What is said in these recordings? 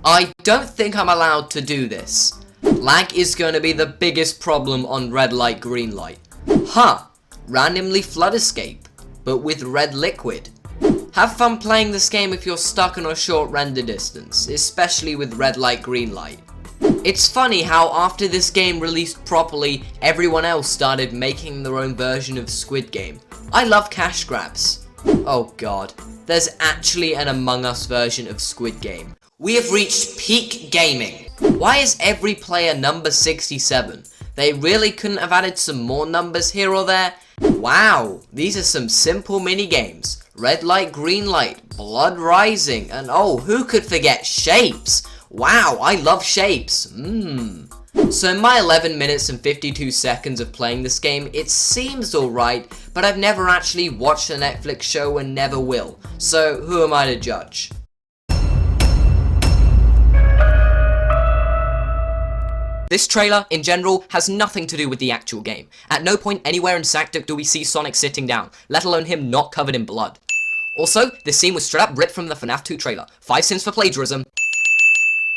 I don't think I'm allowed to do this. Lag is going to be the biggest problem on red light, green light. Huh, randomly flood escape, but with red liquid. Have fun playing this game if you're stuck on a short render distance, especially with red light, green light. It's funny how after this game released properly, everyone else started making their own version of Squid Game. I love cash grabs. Oh god, there's actually an Among Us version of Squid Game. We have reached peak gaming. Why is every player number 67? They really couldn't have added some more numbers here or there? Wow, these are some simple mini games. Red light, green light, blood rising, and oh, who could forget shapes? Wow, I love shapes. So in my 11 minutes and 52 seconds of playing this game, it seems alright, but I've never actually watched a Netflix show and never will. So who am I to judge? This trailer, in general, has nothing to do with the actual game. At no point anywhere in Saktuk do we see Sonic sitting down, let alone him not covered in blood. Also, this scene was straight up ripped from the FNAF 2 trailer. 5 sins for plagiarism.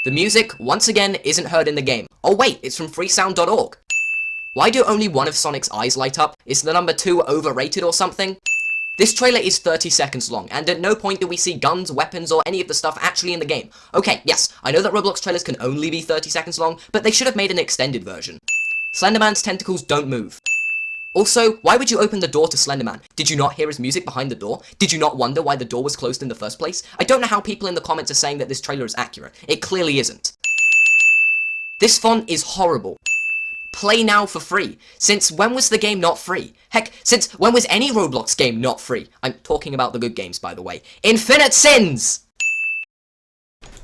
The music, once again, isn't heard in the game. Oh wait, it's from freesound.org. Why do only one of Sonic's eyes light up? Is the number 2 overrated or something? This trailer is 30 seconds long, and at no point do we see guns, weapons, or any of the stuff actually in the game. Okay, yes, I know that Roblox trailers can only be 30 seconds long, but they should have made an extended version. Slenderman's tentacles don't move. Also, why would you open the door to Slenderman? Did you not hear his music behind the door? Did you not wonder why the door was closed in the first place? I don't know how people in the comments are saying that this trailer is accurate. It clearly isn't. This font is horrible. Play now for free. Since when was the game not free? Heck, since when was any Roblox game not free? I'm talking about the good games, by the way. Infinite Sins!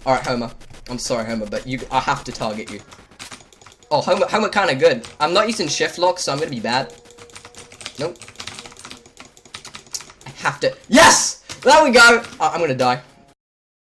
Alright, Homer. I'm sorry, Homer, but I have to target you. Oh, Homer kinda good. I'm not using shift lock, so I'm gonna be bad. Nope. I have to. Yes! There we go! I'm gonna die.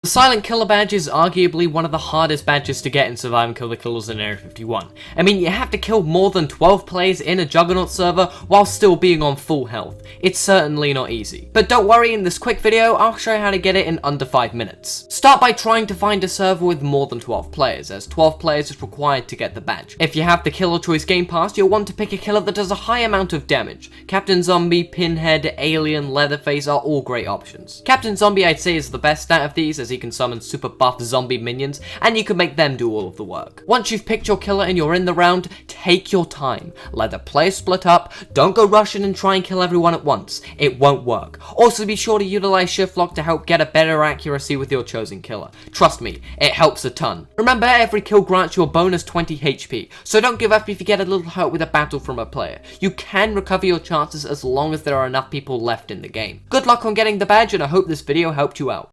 The Silent Killer badge is arguably one of the hardest badges to get in Survive and Kill the Killers in Area 51. I mean, you have to kill more than 12 players in a Juggernaut server while still being on full health. It's certainly not easy. But don't worry, in this quick video, I'll show you how to get it in under 5 minutes. Start by trying to find a server with more than 12 players, as 12 players is required to get the badge. If you have the Killer Choice Game Pass, you'll want to pick a killer that does a high amount of damage. Captain Zombie, Pinhead, Alien, Leatherface are all great options. Captain Zombie I'd say is the best stat of these, as he can summon super buff zombie minions, and you can make them do all of the work. Once you've picked your killer and you're in the round, take your time. Let the players split up, don't go rushing and try and kill everyone at once. It won't work. Also be sure to utilize shift lock to help get a better accuracy with your chosen killer. Trust me, it helps a ton. Remember, every kill grants you a bonus 20 HP, so don't give up if you get a little hurt with a battle from a player. You can recover your chances as long as there are enough people left in the game. Good luck on getting the badge, and I hope this video helped you out.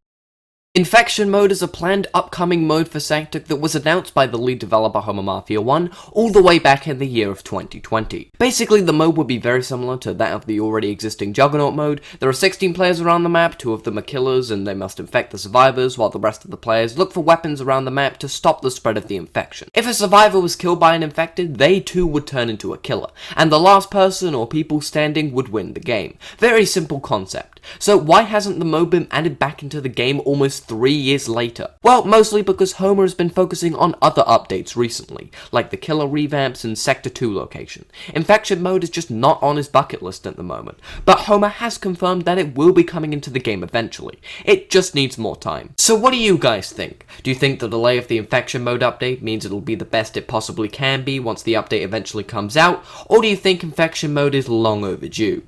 Infection mode is a planned upcoming mode for Saktuk that was announced by the lead developer Homer Mafia 1 all the way back in the year of 2020. Basically, the mode would be very similar to that of the already existing Juggernaut mode. There are 16 players around the map, 2 of them are killers and they must infect the survivors, while the rest of the players look for weapons around the map to stop the spread of the infection. If a survivor was killed by an infected, they too would turn into a killer, and the last person or people standing would win the game. Very simple concept. So why hasn't the mode been added back into the game almost 3 years later? Well, mostly because Homer has been focusing on other updates recently, like the killer revamps and Sector 2 location. Infection mode is just not on his bucket list at the moment, but Homer has confirmed that it will be coming into the game eventually. It just needs more time. So what do you guys think? Do you think the delay of the infection mode update means it'll be the best it possibly can be once the update eventually comes out, or do you think infection mode is long overdue?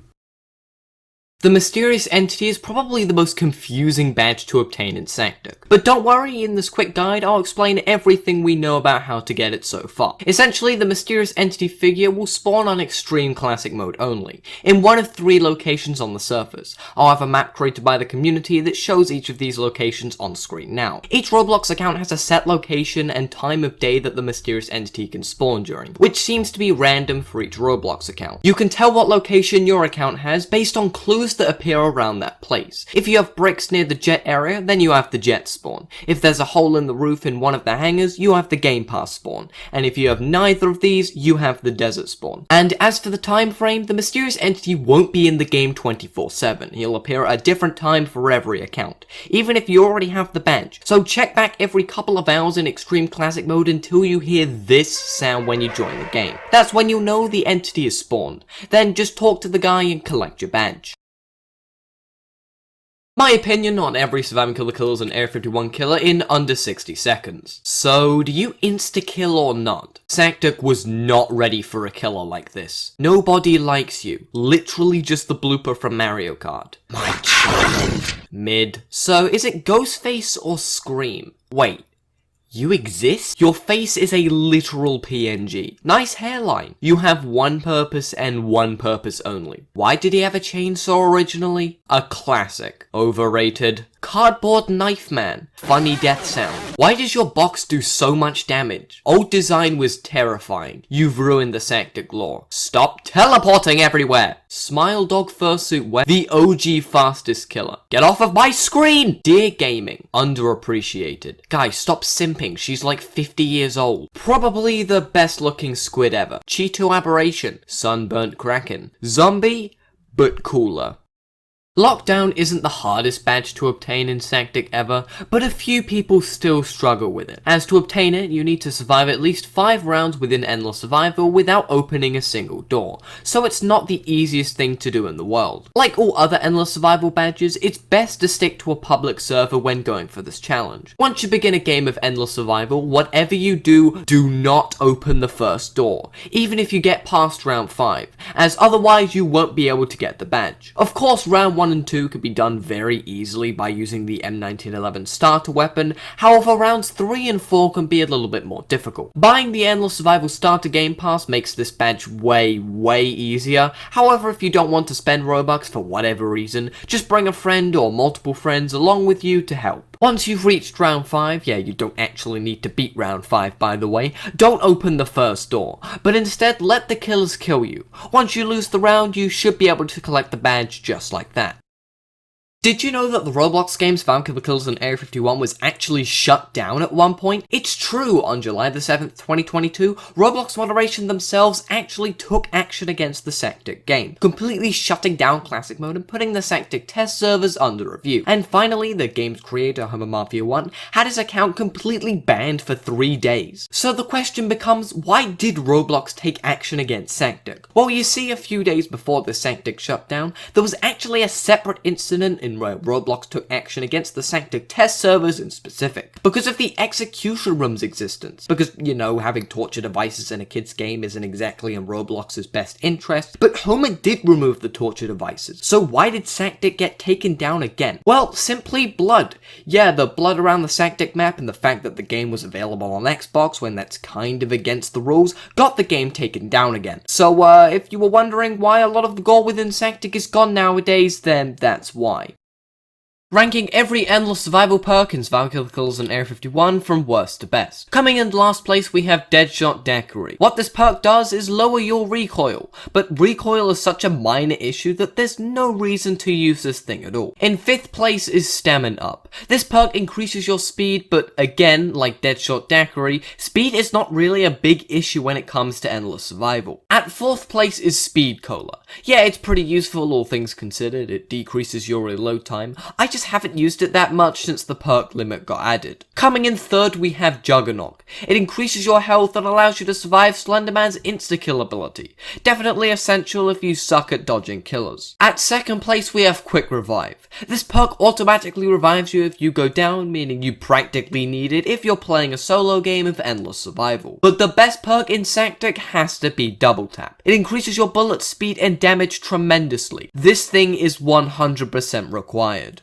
The mysterious entity is probably the most confusing badge to obtain in Saktuk. But don't worry, in this quick guide I'll explain everything we know about how to get it so far. Essentially, the mysterious entity figure will spawn on Extreme Classic mode only, in one of 3 locations on the surface. I'll have a map created by the community that shows each of these locations on screen now. Each Roblox account has a set location and time of day that the mysterious entity can spawn during, which seems to be random for each Roblox account. You can tell what location your account has based on clues clues that appear around that place. If you have bricks near the jet area, then you have the jet spawn. If there's a hole in the roof in one of the hangars, you have the game pass spawn. And if you have neither of these, you have the desert spawn. And as for the time frame, the mysterious entity won't be in the game 24/7. He'll appear at a different time for every account, even if you already have the badge. So check back every couple of hours in Extreme Classic mode until you hear this sound when you join the game. That's when you'll know the entity is spawned. Then just talk to the guy and collect your badge. My opinion on every Surviving Killer kills an Area 51 killer in under 60 seconds. So, do you insta-kill or not? Saktuk was not ready for a killer like this. Nobody likes you. Literally just the blooper from Mario Kart. My child. Mid. So, is it Ghostface or Scream? Wait. You exist? Your face is a literal PNG. Nice hairline. You have one purpose and one purpose only. Why did he have a chainsaw originally? A classic. Overrated. Cardboard Knife Man. Funny death sound. Why does your box do so much damage? Old design was terrifying. You've ruined the Saktuk lore. Stop teleporting everywhere. Smile Dog Fursuit Wear. The OG fastest killer. Get off of my screen! Dear Gaming. Underappreciated. Guys, stop simping. She's like 50 years old. Probably the best looking squid ever. Cheeto Aberration. Sunburnt Kraken. Zombie, but cooler. Lockdown isn't the hardest badge to obtain in Saktuk ever, but a few people still struggle with it. As to obtain it, you need to survive at least 5 rounds within Endless Survival without opening a single door, so it's not the easiest thing to do in the world. Like all other Endless Survival badges, it's best to stick to a public server when going for this challenge. Once you begin a game of Endless Survival, whatever you do, do not open the first door, even if you get past round 5, as otherwise you won't be able to get the badge. Of course, round 1 and 2 could be done very easily by using the M1911 starter weapon, however rounds 3 and 4 can be a little bit more difficult. Buying the Endless Survival starter game pass makes this badge way easier, however if you don't want to spend Robux for whatever reason, just bring a friend or multiple friends along with you to help. Once you've reached round 5, yeah, you don't actually need to beat round 5 by the way, don't open the first door, but instead let the killers kill you. Once you lose the round, you should be able to collect the badge just like that. Did you know that the Roblox game Surviving Killer Kills in Area 51 was actually shut down at one point? It's true, on July the 7th, 2022, Roblox moderation themselves actually took action against the Saktuk game, completely shutting down Classic Mode and putting the Saktuk test servers under review. And finally, the game's creator, Homer Mafia 1, had his account completely banned for 3 days. So the question becomes, why did Roblox take action against Saktuk? Well, you see, a few days before the Saktuk shutdown, there was actually a separate incident where Roblox took action against the Saktuk test servers in specific, because of the execution room's existence. Because, you know, having torture devices in a kid's game isn't exactly in Roblox's best interest, but Homer did remove the torture devices. So why did Saktuk get taken down again? Well, simply blood. Yeah, the blood around the Saktuk map and the fact that the game was available on Xbox when that's kind of against the rules got the game taken down again. So if you were wondering why a lot of the gore within Saktuk is gone nowadays, then that's why. Ranking every Endless Survival perk in Surviving Killer Kills in Area 51 from worst to best. Coming in last place we have Deadshot Daiquiri. What this perk does is lower your recoil, but recoil is such a minor issue that there's no reason to use this thing at all. In 5th place is Stamina Up. This perk increases your speed, but again, like Deadshot Daiquiri, speed is not really a big issue when it comes to Endless Survival. At 4th place is Speed Cola. Yeah, it's pretty useful all things considered, it decreases your reload time. I just haven't used it that much since the perk limit got added. Coming in 3rd we have Juggernog. It increases your health and allows you to survive Slenderman's insta-kill ability. Definitely essential if you suck at dodging killers. At 2nd place we have Quick Revive. This perk automatically revives you if you go down, meaning you practically need it if you're playing a solo game of Endless Survival. But the best perk in Saktuk has to be Double Tap. It increases your bullet speed and damage tremendously. This thing is 100% required.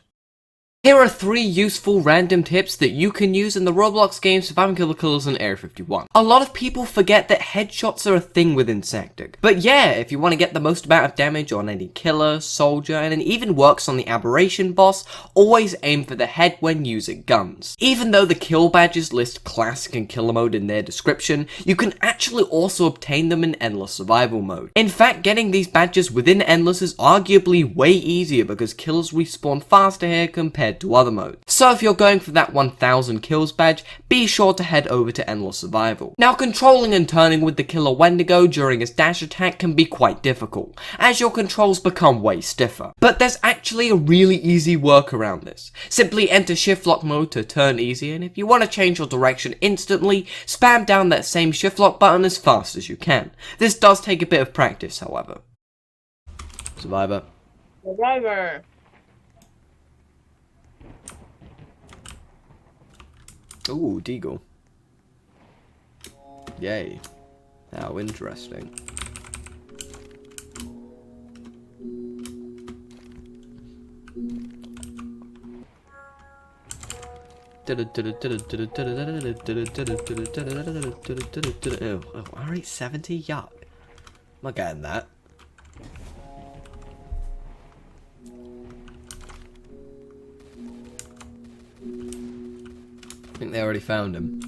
Here are 3 useful random tips that you can use in the Roblox games Survive and Kill the Killers in Area 51. A lot of people forget that headshots are a thing within Sactic. But yeah, if you want to get the most amount of damage on any killer, soldier, and it even works on the aberration boss, always aim for the head when using guns. Even though the kill badges list classic and killer mode in their description, you can actually also obtain them in endless survival mode. In fact, getting these badges within endless is arguably way easier because killers respawn faster here compared to other modes. So if you're going for that 1000 kills badge, be sure to head over to endless survival. Now, controlling and turning with the killer Wendigo during his dash attack can be quite difficult, as your controls become way stiffer. But there's actually a really easy workaround this. Simply enter shift lock mode to turn easy, and if you want to change your direction instantly, spam down that same shift lock button as fast as you can. This does take a bit of practice, however. Survivor. Survivor. Ooh, Deagle. Yay. How interesting. Alright, 70? Yuck. I'm not getting that. I think they already found him.